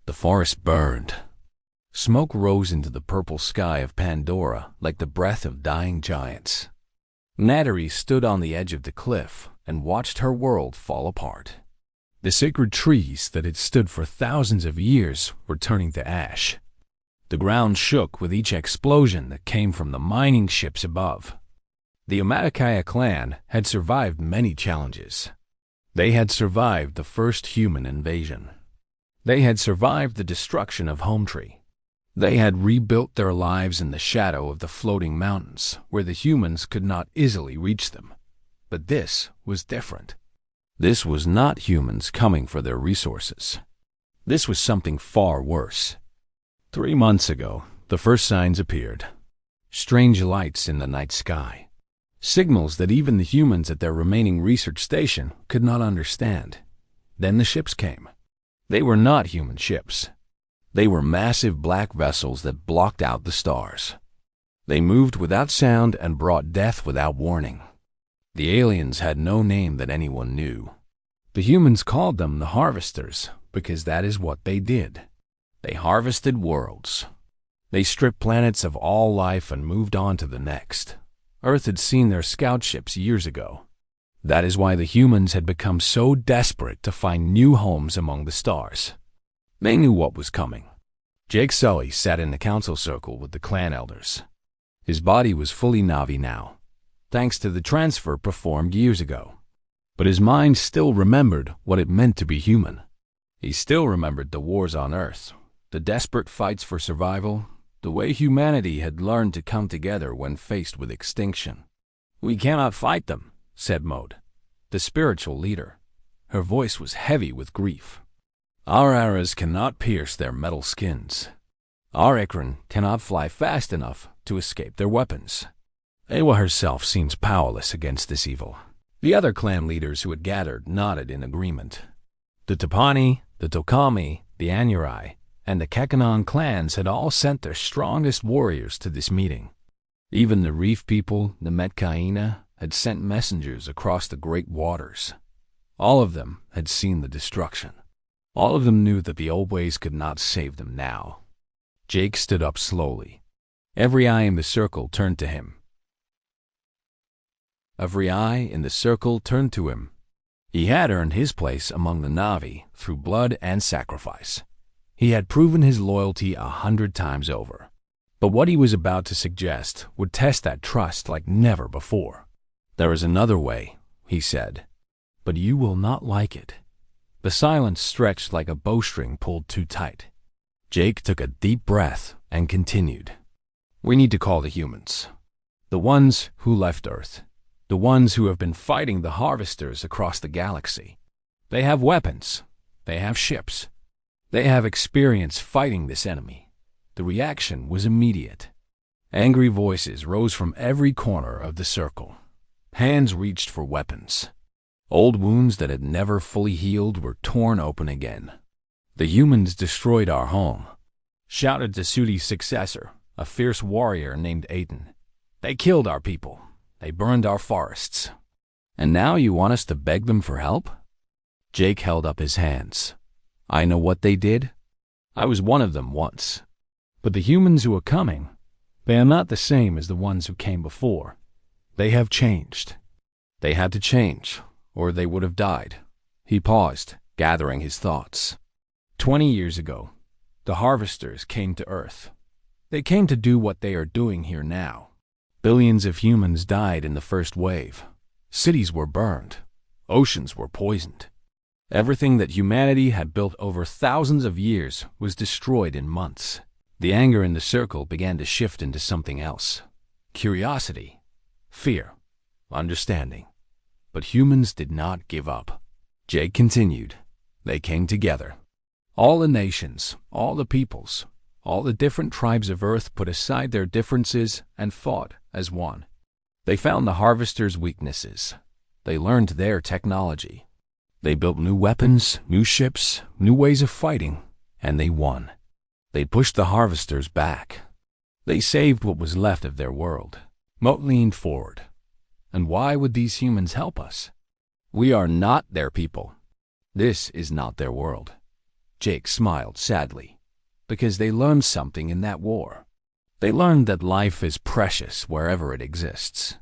The forest burned. Smoke rose into the purple sky of Pandora like the breath of dying giants. Nattery stood on the edge of the cliff and watched her world fall apart. The sacred trees that had stood for thousands of years were turning to ash. The ground shook with each explosion that came from the mining ships above. The Omaticaya clan had survived many challenges. They had survived the first human invasion. They had survived the destruction of Hometree. They had rebuilt their lives in the shadow of the floating mountains, where the humans could not easily reach them. But this was different. This was not humans coming for their resources. This was something far worse. 3 months ago, the first signs appeared. Strange lights in the night sky. Signals that even the humans at their remaining research station could not understand. Then the ships came. They were not human ships. They were massive black vessels that blocked out the stars. They moved without sound and brought death without warning. The aliens had no name that anyone knew. The humans called them the Harvesters because that is what they did. They harvested worlds. They stripped planets of all life and moved on to the next. Earth had seen their scout ships years ago. That is why the humans had become so desperate to find new homes among the stars. They knew what was coming. Jake Sully sat in the council circle with the clan elders. His body was fully Na'vi now, thanks to the transfer performed years ago. But his mind still remembered what it meant to be human. He still remembered the wars on Earth, the desperate fights for survival, the way humanity had learned to come together when faced with extinction. "We cannot fight them," said Maud, the spiritual leader. Her voice was heavy with grief. "Our arrows cannot pierce their metal skins. Our Ikran cannot fly fast enough to escape their weapons." Ewa herself seems powerless against this evil. The other clan leaders who had gathered nodded in agreement. The Tapani, the Tokami, the Anurai, and the Kekanon clans had all sent their strongest warriors to this meeting. Even the Reef people, the Metkaina, had sent messengers across the great waters. All of them had seen the destruction. All of them knew that the old ways could not save them now. Jake stood up slowly. Every eye in the circle turned to him. Every eye in the circle turned to him. He had earned his place among the Na'vi through blood and sacrifice. He had proven his loyalty 100 times over. But what he was about to suggest would test that trust like never before. "There is another way," he said, "but you will not like it." The silence stretched like a bowstring pulled too tight. Jake took a deep breath and continued. "We need to call the humans. The ones who left Earth. The ones who have been fighting the Harvesters across the galaxy. They have weapons. They have ships. They have experience fighting this enemy." The reaction was immediate. Angry voices rose from every corner of the circle. Hands reached for weapons. Old wounds that had never fully healed were torn open again. "The humans destroyed our home," shouted Tasuti's successor, a fierce warrior named Aiden. "They killed our people. They burned our forests. And now you want us to beg them for help?" Jake held up his hands. "I know what they did. I was one of them once. But the humans who are coming, they are not the same as the ones who came before. They have changed. They had to change, or they would have died." He paused, gathering his thoughts. 20 years ago, the Harvesters came to Earth. They came to do what they are doing here now. Billions of humans died in the first wave. Cities were burned. Oceans were poisoned. Everything that humanity had built over thousands of years was destroyed in months. The anger in the circle began to shift into something else. Curiosity, fear, understanding. But humans did not give up. Jake continued. They came together. All the nations, all the peoples, all the different tribes of Earth put aside their differences and fought as one. They found the Harvesters' weaknesses. They learned their technology. They built new weapons, new ships, new ways of fighting, and they won. They pushed the Harvesters back. They saved what was left of their world. Moat leaned forward. "And why would these humans help us? We are not their people. This is not their world. Jake smiled sadly, because they learned something in that war. They learned that life is precious wherever it exists.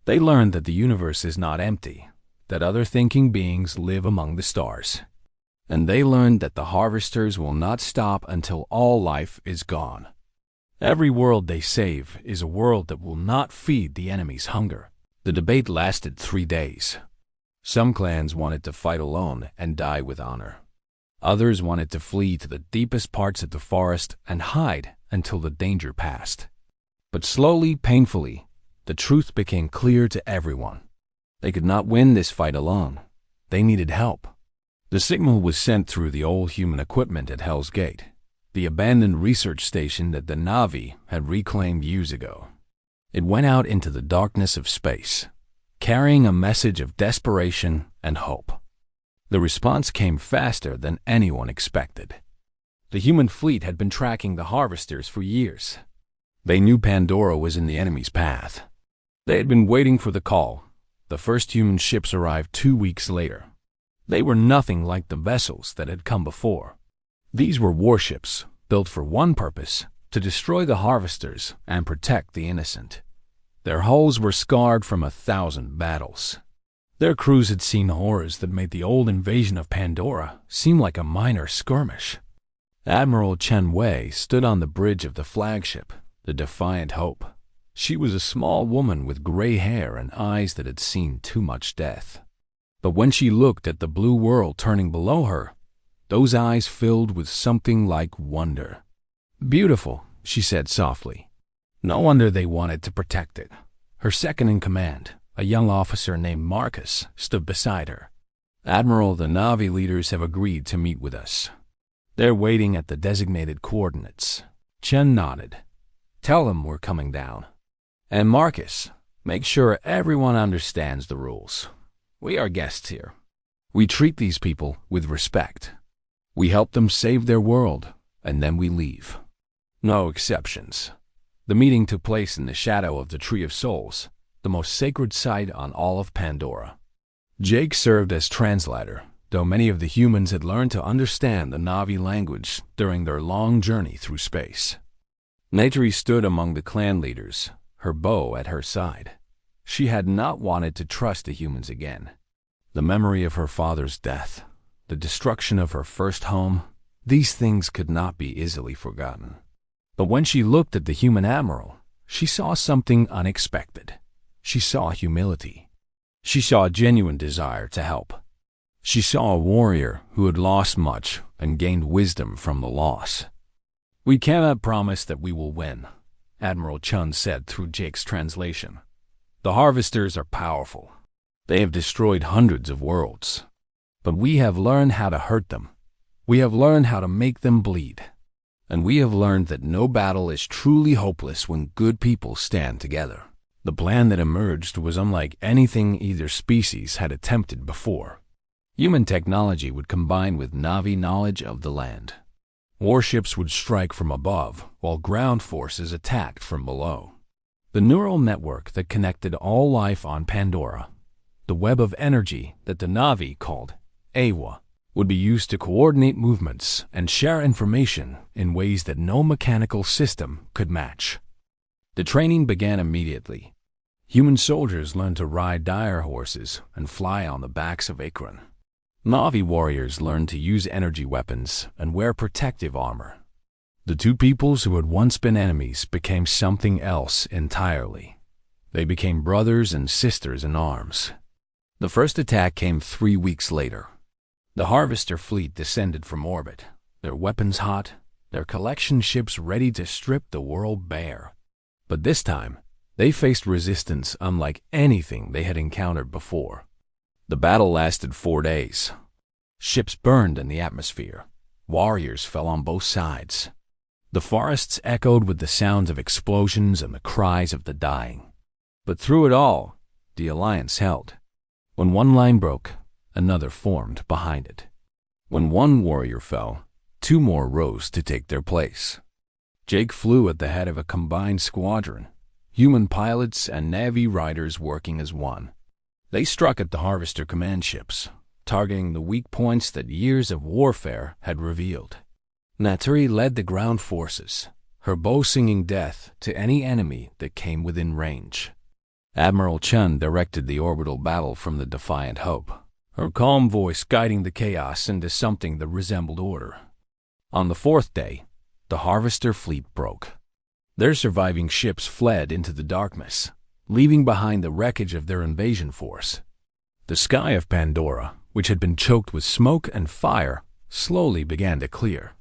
They learned that the universe is not empty, that other thinking beings live among the stars. And they learned that the harvesters will not stop until all life is gone. Every world they save is a world that will not feed the enemy's hunger. The debate lasted 3 days. Some clans wanted to fight alone and die with honor. Others wanted to flee to the deepest parts of the forest and hide until the danger passed. But slowly, painfully, the truth became clear to everyone. They could not win this fight alone. They needed help. The signal was sent through the old human equipment at Hell's Gate, the abandoned research station that the Na'vi had reclaimed years ago. It went out into the darkness of space, carrying a message of desperation and hope. The response came faster than anyone expected. The human fleet had been tracking the harvesters for years. They knew Pandora was in the enemy's path. They had been waiting for the call. The first human ships arrived 2 weeks later. They were nothing like the vessels that had come before. These were warships, built for one purpose: to destroy the harvesters and protect the innocent. Their hulls were scarred from 1,000 battles. Their crews had seen horrors that made the old invasion of Pandora seem like a minor skirmish. Admiral Chen Wei stood on the bridge of the flagship, the Defiant Hope. She was a small woman with gray hair and eyes that had seen too much death. But when she looked at the blue world turning below her, those eyes filled with something like wonder. "Beautiful," she said softly. No wonder they wanted to protect it. Her second-in-command, a young officer named Marcus, stood beside her. "Admiral, the Na'vi leaders have agreed to meet with us. They're waiting at the designated coordinates." Chen nodded. "Tell them we're coming down. And Marcus, make sure everyone understands the rules. We are guests here. We treat these people with respect. We help them save their world, and then we leave. No exceptions." The meeting took place in the shadow of the Tree of Souls, the most sacred site on all of Pandora. Jake served as translator, though many of the humans had learned to understand the Na'vi language during their long journey through space. Natari stood among the clan leaders, her bow at her side. She had not wanted to trust the humans again. The memory of her father's death, the destruction of her first home, these things could not be easily forgotten. But when she looked at the human admiral, she saw something unexpected. She saw humility. She saw a genuine desire to help. She saw a warrior who had lost much and gained wisdom from the loss. "We cannot promise that we will win," Admiral Chun said through Jake's translation. "The harvesters are powerful. They have destroyed hundreds of worlds. But we have learned how to hurt them. We have learned how to make them bleed. And we have learned that no battle is truly hopeless when good people stand together." The plan that emerged was unlike anything either species had attempted before. Human technology would combine with Na'vi knowledge of the land. Warships would strike from above, while ground forces attacked from below. The neural network that connected all life on Pandora, the web of energy that the Na'vi called Awa, would be used to coordinate movements and share information in ways that no mechanical system could match. The training began immediately. Human soldiers learned to ride dire horses and fly on the backs of Akron. Na'vi warriors learned to use energy weapons and wear protective armor. The two peoples who had once been enemies became something else entirely. They became brothers and sisters in arms. The first attack came 3 weeks later. The Harvester fleet descended from orbit, their weapons hot, their collection ships ready to strip the world bare. But this time, they faced resistance unlike anything they had encountered before. The battle lasted 4 days. Ships burned in the atmosphere. Warriors fell on both sides. The forests echoed with the sounds of explosions and the cries of the dying. But through it all, the alliance held. When one line broke, another formed behind it. When one warrior fell, 2 more rose to take their place. Jake flew at the head of a combined squadron, human pilots and Na'vi riders working as one. They struck at the Harvester command ships, targeting the weak points that years of warfare had revealed. Naturi led the ground forces, her bow singing death to any enemy that came within range. Admiral Chun directed the orbital battle from the Defiant Hope, her calm voice guiding the chaos into something that resembled order. On the fourth day, the Harvester fleet broke. Their surviving ships fled into the darkness, leaving behind the wreckage of their invasion force. The sky of Pandora, which had been choked with smoke and fire, slowly began to clear.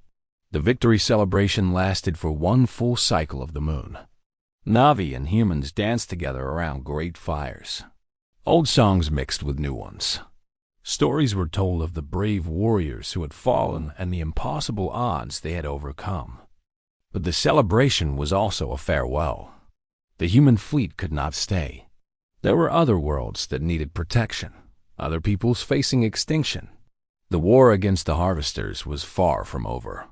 The victory celebration lasted for one full cycle of the moon. Na'vi and humans danced together around great fires. Old songs mixed with new ones. Stories were told of the brave warriors who had fallen and the impossible odds they had overcome. But the celebration was also a farewell. The human fleet could not stay. There were other worlds that needed protection, other peoples facing extinction. The war against the Harvesters was far from over.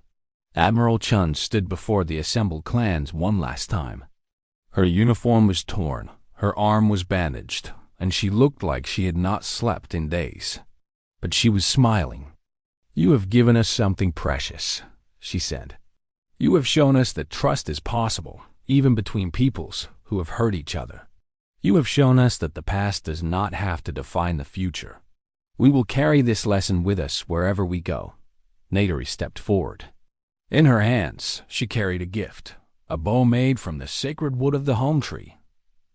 Admiral Chun stood before the assembled clans one last time. Her uniform was torn, her arm was bandaged, and she looked like she had not slept in days. But she was smiling. "You have given us something precious," she said. "You have shown us that trust is possible, even between peoples who have hurt each other. You have shown us that the past does not have to define the future. We will carry this lesson with us wherever we go." Naturi stepped forward. In her hands, she carried a gift, a bow made from the sacred wood of the home tree,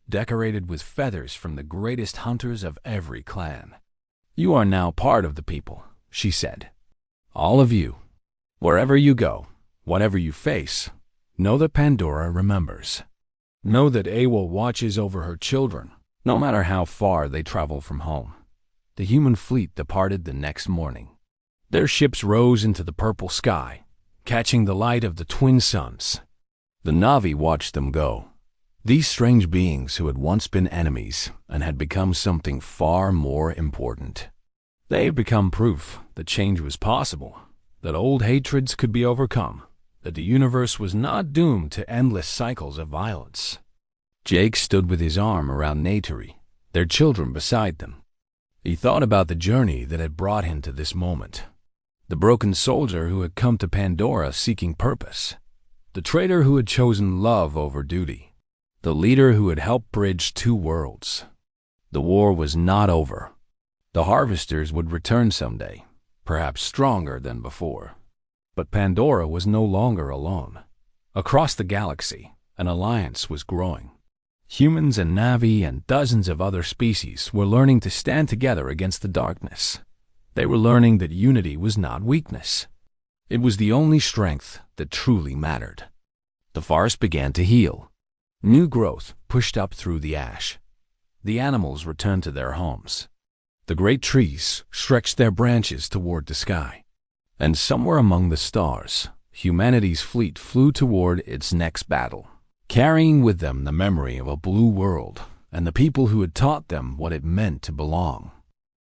decorated with feathers from the greatest hunters of every clan. "You are now part of the people," she said. "All of you. Wherever you go, whatever you face, know that Pandora remembers. Know that Awa watches over her children, no matter how far they travel from home." The human fleet departed the next morning. Their ships rose into the purple sky, catching the light of the twin suns. The Na'vi watched them go. These strange beings who had once been enemies and had become something far more important. They had become proof that change was possible, that old hatreds could be overcome, that the universe was not doomed to endless cycles of violence. Jake stood with his arm around Naturi, their children beside them. He thought about the journey that had brought him to this moment. The broken soldier who had come to Pandora seeking purpose. The traitor who had chosen love over duty. The leader who had helped bridge two worlds. The war was not over. The Harvesters would return someday, perhaps stronger than before. But Pandora was no longer alone. Across the galaxy, an alliance was growing. Humans and Na'vi and dozens of other species were learning to stand together against the darkness. They were learning that unity was not weakness. It was the only strength that truly mattered. The forest began to heal. New growth pushed up through the ash. The animals returned to their homes. The great trees stretched their branches toward the sky. And somewhere among the stars, humanity's fleet flew toward its next battle, carrying with them the memory of a blue world and the people who had taught them what it meant to belong.